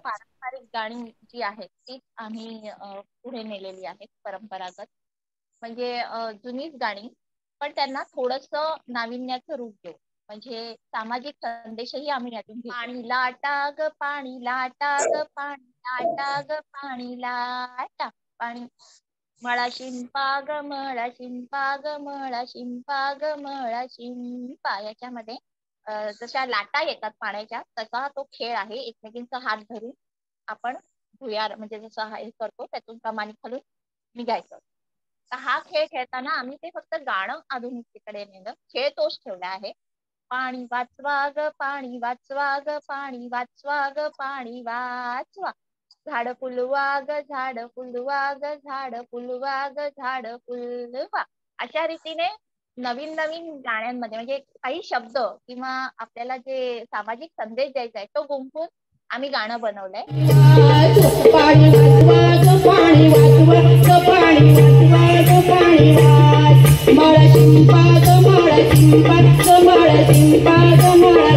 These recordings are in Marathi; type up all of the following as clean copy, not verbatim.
पारंपरिक गाणी जी आहेत तीच आम्ही पुढे नेलेली आहेत परंपरागत. म्हणजे जुनीच गाणी, पण त्यांना थोडंसं नाविन्याचं रूप देऊ. म्हणजे सामाजिक संदेशही आम्ही यातून घेतो. पाणी लाटा ग पाणी लाटा ग पाणी लाटा ग पाणी लाटा. पाणी मळा शिंपा ग मळा शिंपा ग मळा शिंपा ग मळा शिंपा. याच्यामध्ये जशा लाटा येतात पाण्याच्या तसा तो खेळ आहे. एकमेकींचा हात धरून आपण भुयार म्हणजे जसं हे करतो त्यातून कमानी खालून निघायचं. तर हा खेळ खेळताना आम्ही ते फक्त गाणं आधुनिकतेकडे नेलं. खेळ तोच ठेवला आहे. पाणी वाचवा ग पाणी वाचवा ग पाणी वाचवा ग पाणी वाचवा. झाड फुलवा ग झाड फुलवा ग झाड फुलवा ग झाड फुलवा. अशा रीतीने नवीन नवीन गाण्यांमध्ये म्हणजे काही शब्द किंवा आपल्याला जे सामाजिक संदेश द्यायचा आहे तो गुंफून आम्ही गाणं बनवलंय. पाणी वाचवा ग पाणी वाचवा ग पाणी वाचवा ग पाणी वाच. मळा शिंपा ग मळा शिंपा ग मळा शिंपा ग मळा.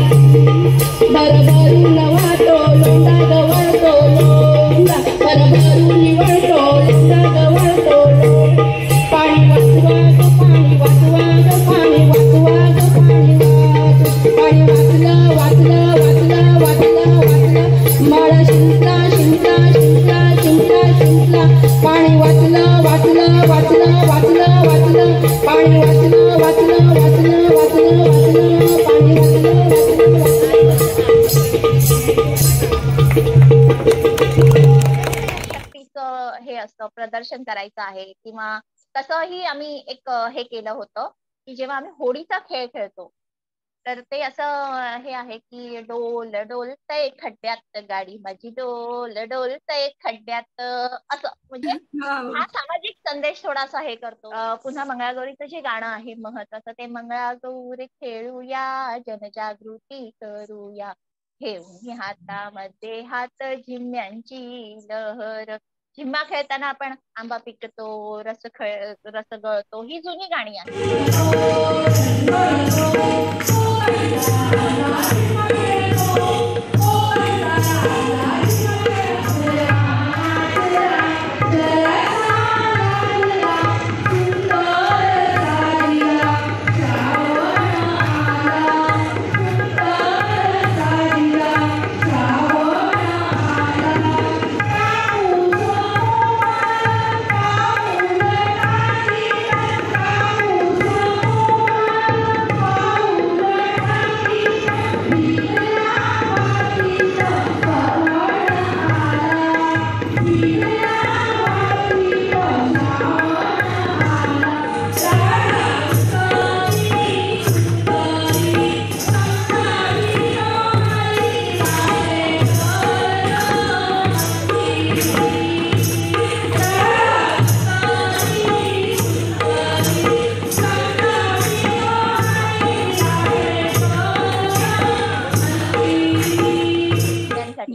भरभरून वाहतो लोंढा ग वळतो लोंढा. भरभरून वळतो लोंढा ग वळतो लोंढा. पाणी वाचवा ग पाणी वाचवा ग पाणी वाचवा ग पाणी वाच. पाणी वाचलं वाचलं वाचलं वाचलं वाचलं. मळा शिंपला शिंपला शिंपला शिंपला शिंपला. पाणी वाचलं वाचलं वाचलं वाचलं वाचलं. पाणी वाचलं वाचलं वाचलं वाचलं वाचलं. पाणी वाचलं वाचलं शक्तीचं हे असतं प्रदर्शन करायचं आहे किंवा तसंही आम्ही एक हे केलं होतं की जेव्हा आम्ही होळीचा खेळ खेळतो तर ते असं हे आहे की डोल डोलतय खड्ड्यात गाडी माझी डोल डोलतय खड्ड्यात असं म्हणजे वाचलं. हा सामाजिक संदेश थोडासा हे करतो. पुन्हा मंगळागौरीचं जे गाणं आहे महत्वाचं ते मंगळागौर खेळूया जनजागृती करूया घेऊन हातामध्ये हात झिम्म्यांची लहर. झिम्मा खेळताना आपण आंबा पिकतो रस गळतो ही जुनी गाणी आहेत.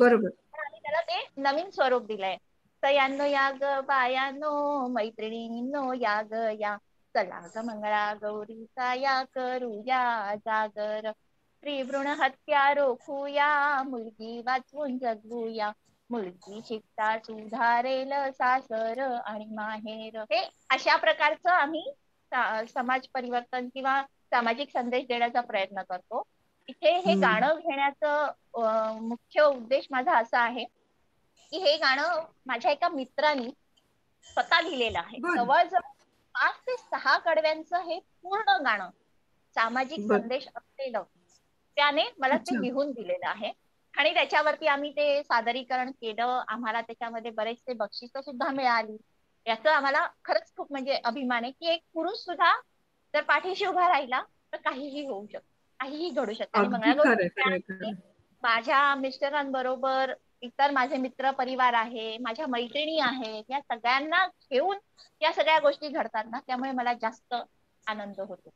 बरोबर. तर आम्ही त्याला ते नवीन स्वरूप दिलंय. सयानो या ग बायानो मैत्रिणींनो या ग या. चला ग मंगळा गौरीचा या करूया जागर. स्त्री भ्रूण हत्या रोखूया मुलगी वाचवून जगूया. मुलगी शिकता सुधारेल सासर आणि माहेर. हे अशा प्रकारचं आम्ही समाज परिवर्तन किंवा सामाजिक संदेश देण्याचा प्रयत्न करतो. इथे हे गाणं घेण्याचं मुख्य उद्देश माझा असा आहे की हे गाणं माझ्या एका मित्राने स्वतः लिहिलेलं आहे. बर जवळजवळ 5 ते 6 कडव्यांचं हे पूर्ण गाणं सामाजिक बर. संदेश असलेलं त्याने मला ते अच्छा. लिहून दिलेलं आहे. आणि त्याच्यावरती आम्ही ते सादरीकरण केलं. आम्हाला त्याच्यामध्ये बरेचसे बक्षिसं सुद्धा मिळाली. याचं आम्हाला खरंच खूप म्हणजे अभिमान आहे की एक पुरुष सुद्धा जर पाठीशी उभा राहिला तर काहीही होऊ शकतं. काहीही घडू शकतं. आणि अगदी खरंय मंगळागौरीच्या खरंय खेळामध्ये खरंय. माझ्या मिस्टरांबरोबर इतर माझे मित्र परिवार आहे, माझ्या मैत्रिणी आहेत, या सगळ्यांना घेऊन या सगळ्या गोष्टी घडतात ना त्यामुळे मला जास्त आनंद होतो.